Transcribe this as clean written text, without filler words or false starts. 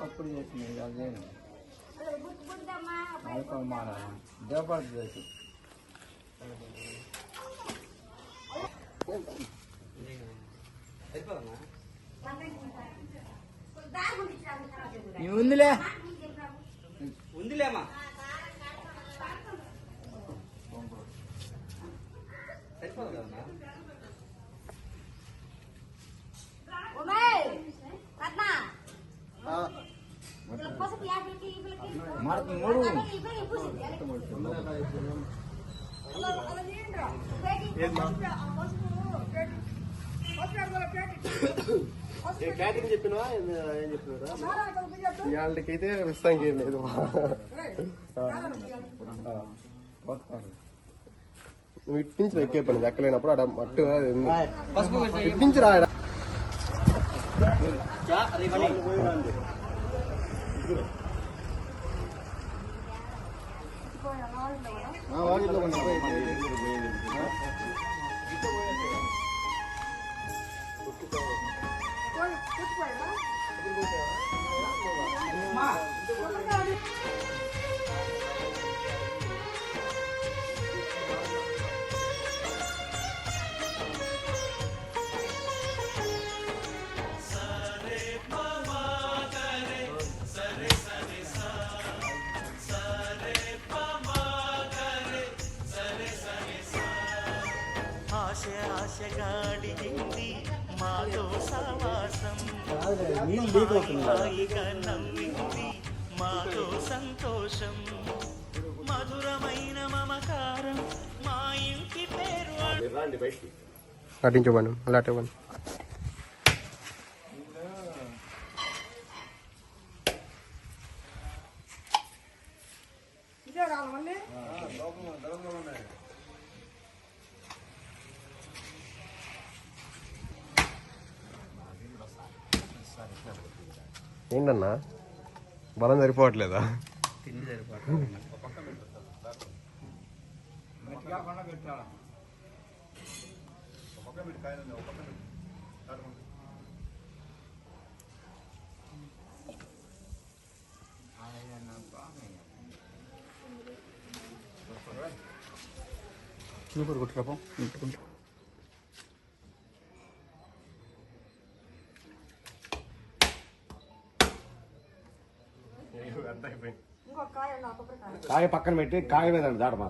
అప్పుడు చేసింది అదేను మన జబర్దస్త్ ఉందిలే ఉందిలేమా సరిపోదు కదా క్యాటరింగ్ చెప్పినవా ఏం చెప్పినారా వాళ్ళకైతే విస్తానికి ఏం లేదు నువ్వు ఇట్టించి ఎక్కే పని ఎక్కలేనప్పుడు అక్కడ మట్టు ఇట్టించి రాయడా ఆశగాడిగింది మాతో సావాసం నమ్మింది మాతో సంతోషం మధురమైన మమకారం మా ఇంటి పేరు నటించమను అలాంటి ఇవ్వండి ఏంటన్నా బలం సరిపోవట్లేదా తిండి సరిపోవట్లేదు చూపురు కొట్టుకోపం ఇంటుకుంటా కాయ పక్కన పెట్టి కాయ మీద దాడమా